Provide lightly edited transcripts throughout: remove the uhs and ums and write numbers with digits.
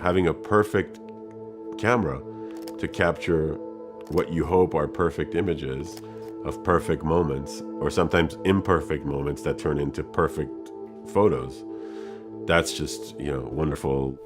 Having a perfect camera to capture what you hope are perfect images of perfect moments, or sometimes imperfect moments that turn into perfect photos. That's just, wonderful.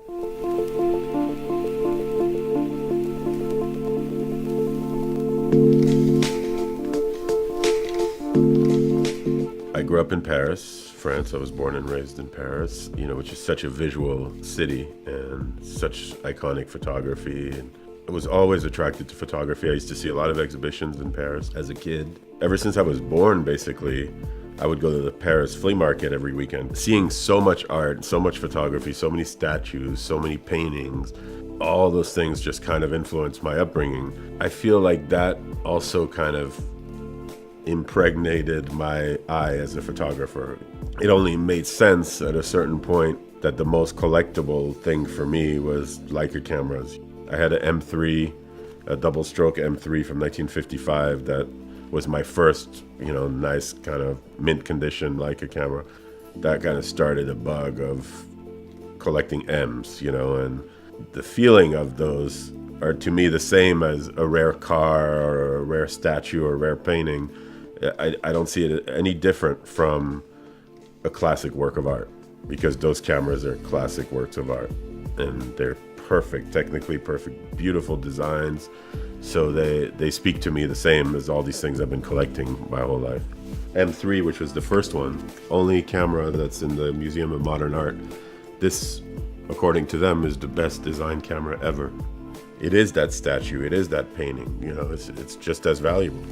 I grew up in Paris, France. I was born and raised in Paris, which is such a visual city and such iconic photography. And I was always attracted to photography. I used to see a lot of exhibitions in Paris as a kid. Ever since I was born, basically, I would go to the Paris flea market every weekend. Seeing so much art, so much photography, so many statues, so many paintings, all those things just kind of influenced my upbringing. I feel like that also kind of impregnated my eye as a photographer. It only made sense at a certain point that the most collectible thing for me was Leica cameras. I had an M3, a double stroke M3 from 1955 that was my first, nice kind of mint condition Leica camera. That kind of started a bug of collecting M's, and the feeling of those are to me the same as a rare car or a rare statue or a rare painting. I don't see it any different from a classic work of art, because those cameras are classic works of art and they're perfect, technically perfect, beautiful designs. So they speak to me the same as all these things I've been collecting my whole life. M3, which was the first one, only camera that's in the Museum of Modern Art. This, according to them, is the best design camera ever. It is that statue, it is that painting, it's just as valuable.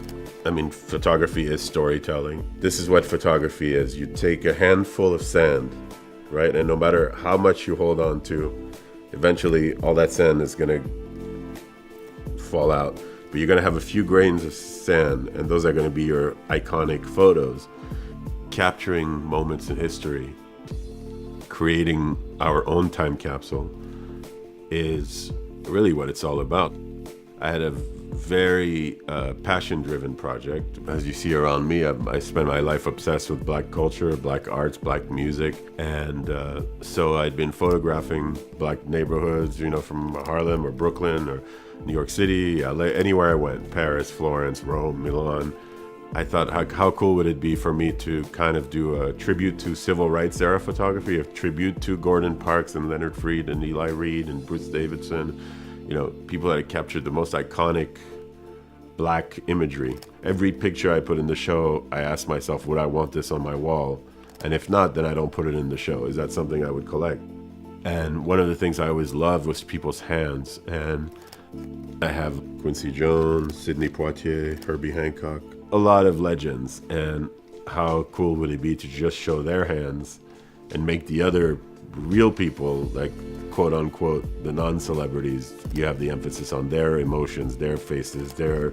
I mean, photography is storytelling. This is what photography is. You take a handful of sand, right? And no matter how much you hold on to, eventually all that sand is gonna fall out. But you're gonna have a few grains of sand, and those are gonna be your iconic photos. Capturing moments in history, creating our own time capsule is really what it's all about. I had a very passion-driven project. As you see around me, I spent my life obsessed with Black culture, Black arts, Black music, and so I'd been photographing Black neighborhoods, from Harlem or Brooklyn or New York City, LA, anywhere I went, Paris, Florence, Rome, Milan. I thought, how cool would it be for me to kind of do a tribute to civil rights era photography, a tribute to Gordon Parks and Leonard Freed and Eli Reed and Bruce Davidson, people that had captured the most iconic Black imagery. Every picture I put in the show, I asked myself, would I want this on my wall? And if not, then I don't put it in the show. Is that something I would collect? And one of the things I always loved was people's hands. And I have Quincy Jones, Sidney Poitier, Herbie Hancock, a lot of legends. And how cool would it be to just show their hands and make the other real people, like quote unquote, the non-celebrities, you have the emphasis on their emotions, their faces, their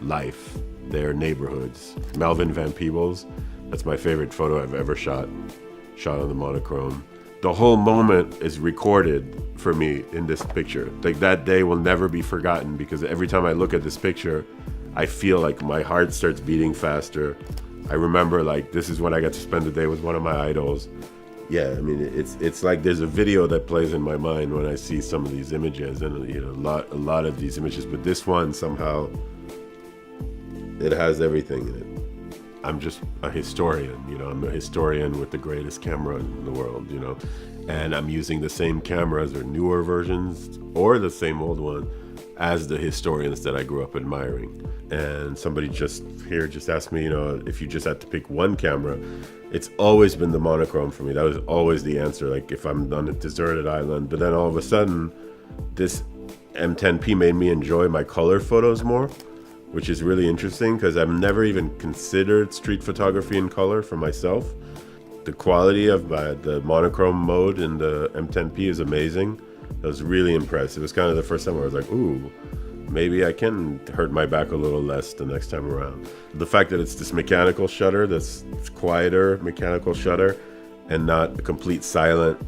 life, their neighborhoods. Melvin Van Peebles, that's my favorite photo I've ever shot on the monochrome. The whole moment is recorded for me in this picture. Like, that day will never be forgotten, because every time I look at this picture, I feel like my heart starts beating faster. I remember, like, this is when I got to spend the day with one of my idols. Yeah, I mean, it's like there's a video that plays in my mind when I see some of these images, and a lot of these images, but this one somehow, it has everything in it. I'm just a historian, I'm a historian with the greatest camera in the world, and I'm using the same cameras or newer versions or the same old one as the historians that I grew up admiring. And somebody just asked me, if you just had to pick one camera, it's always been the monochrome for me. That was always the answer, like if I'm on a deserted island. But then all of a sudden, this M10-P made me enjoy my color photos more, which is really interesting, because I've never even considered street photography in color for myself. The quality of the monochrome mode in the M10-P is amazing. I was really impressed. It was kind of the first time where I was like, ooh, maybe I can hurt my back a little less the next time around. The fact that it's this mechanical shutter, this quieter mechanical shutter, and not a complete silent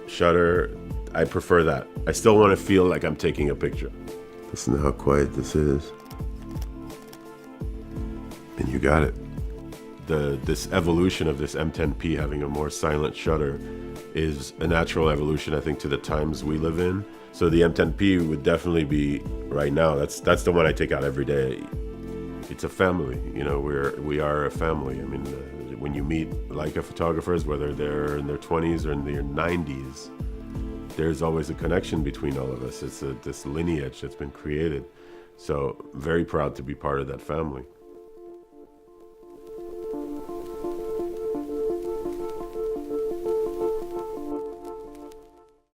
shutter, I prefer that. I still want to feel like I'm taking a picture. Listen to how quiet this is. And you got it. This evolution of this M10-P having a more silent shutter is a natural evolution, I think, to the times we live in. So the M10-P would definitely be, right now, that's the one I take out every day. It's a family, you know, we are a family. I mean, when you meet Leica photographers, whether they're in their 20s or in their 90s, there's always a connection between all of us. It's this lineage that's been created. So very proud to be part of that family.